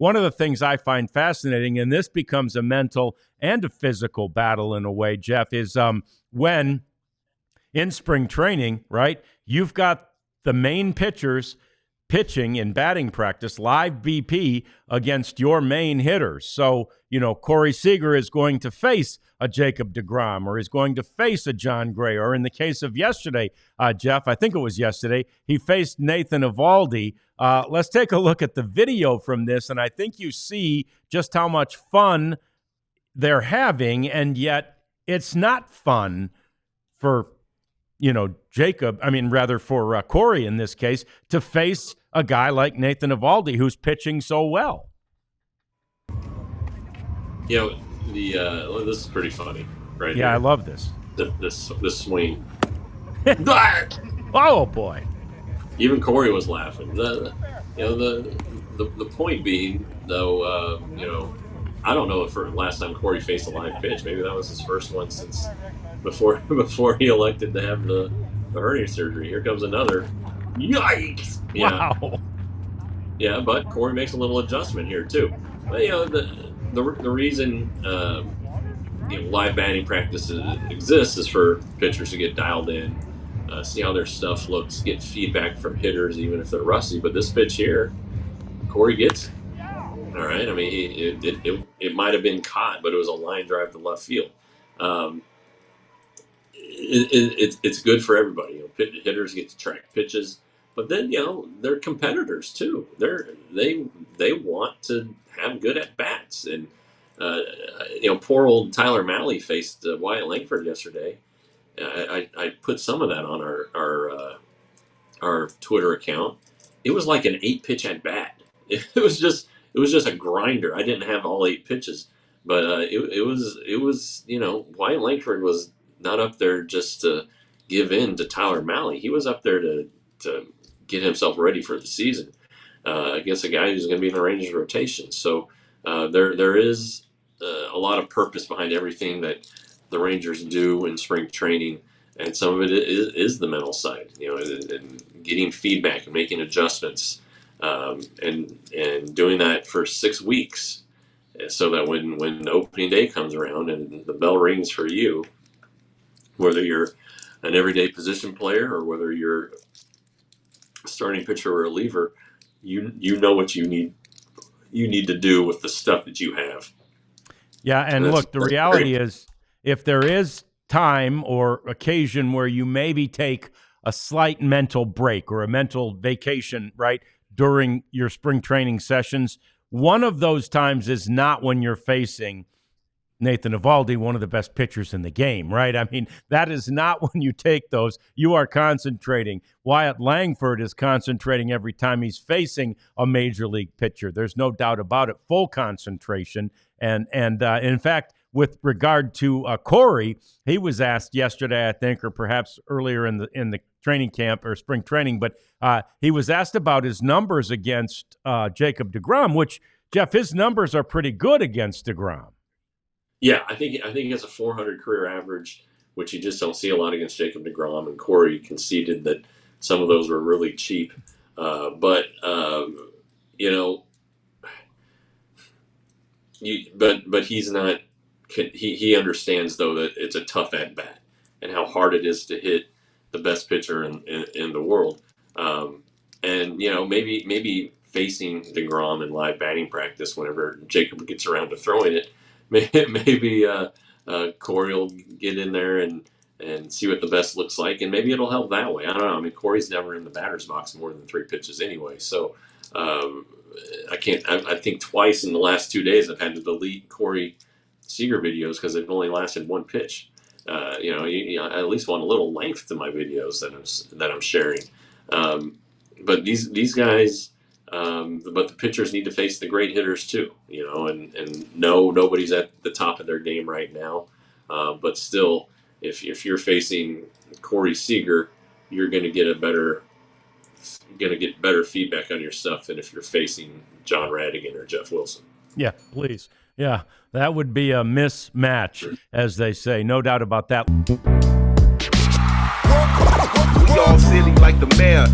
one of the things I find fascinating, and this becomes a mental and a physical battle in a way, Jeff, is when in spring training, right, you've got the main pitchers pitching in batting practice, live BP against your main hitters. So, Corey Seager is going to face a Jacob deGrom, or is going to face a John Gray, or in the case of yesterday, Jeff, I think it was yesterday, he faced Nathan Eovaldi. Let's take a look at the video from this, and I think you see just how much fun they're having, and yet it's not fun for for Corey in this case, to face a guy like Nathan Eovaldi who's pitching so well. This is pretty funny, right? Yeah, here. I love this. This swing. Oh boy! Even Corey was laughing. The point being, though, I don't know if for last time Corey faced a live pitch. Maybe that was his first one since before he elected to have the hernia surgery. Here comes another. Yikes! Yeah. Wow. Yeah, but Corey makes a little adjustment here too. But, the reason live batting practice exists is for pitchers to get dialed in, see how their stuff looks, get feedback from hitters, even if they're rusty. But this pitch here, Corey gets it. All right. I mean, it might have been caught, but it was a line drive to left field. It's good for everybody. Hitters get to track pitches, but then they're competitors too. They want to have good at bats, and poor old Tyler Mahle faced Wyatt Langford yesterday. I put some of that on our Twitter account. It was like an 8-pitch at bat. It was just a grinder. I didn't have all 8 pitches, but it was Wyatt Langford was not up there just to give in to Tyler Mahle. He was up there to get himself ready for the season against a guy who's going to be in the Rangers rotation. So there is a lot of purpose behind everything that the Rangers do in spring training, and some of it is the mental side, and getting feedback and making adjustments, and doing that for 6 weeks, so that when opening day comes around and the bell rings for you, whether you're an everyday position player or whether you're a starting pitcher or a reliever, you know what you need to do with the stuff that you have. Yeah, and look, the reality is, if there is time or occasion where you maybe take a slight mental break or a mental vacation, right, during your spring training sessions, one of those times is not when you're facing Nathan Eovaldi, one of the best pitchers in the game, right? I mean, that is not when you take those. You are concentrating. Wyatt Langford is concentrating every time he's facing a major league pitcher. There's no doubt about it. Full concentration. And in fact, with regard to Corey, he was asked yesterday, I think, or perhaps earlier in the training camp or spring training, but he was asked about his numbers against Jacob deGrom, which, Jeff, his numbers are pretty good against deGrom. Yeah, I think he has a 400 career average, which you just don't see a lot against Jacob deGrom. And Corey conceded that some of those were really cheap, but he's not. He understands though that it's a tough at bat and how hard it is to hit the best pitcher in the world. And maybe facing deGrom in live batting practice whenever Jacob gets around to throwing it. Maybe Corey will get in there and see what the best looks like, and maybe it'll help that way. I don't know. I mean, Corey's never in the batter's box more than 3 pitches anyway, so I can't. I think twice in the last 2 days I've had to delete Corey Seager videos because they've only lasted 1 pitch. I at least want a little length to my videos that I'm sharing. But these guys. But the pitchers need to face the great hitters too, and no, nobody's at the top of their game right now. But still, if you're facing Corey Seager, you're going to get better feedback on your stuff than if you're facing John Radigan or Jeff Wilson. Yeah, please. Yeah, that would be a mismatch, as they say. No doubt about that. We all silly like the mayor.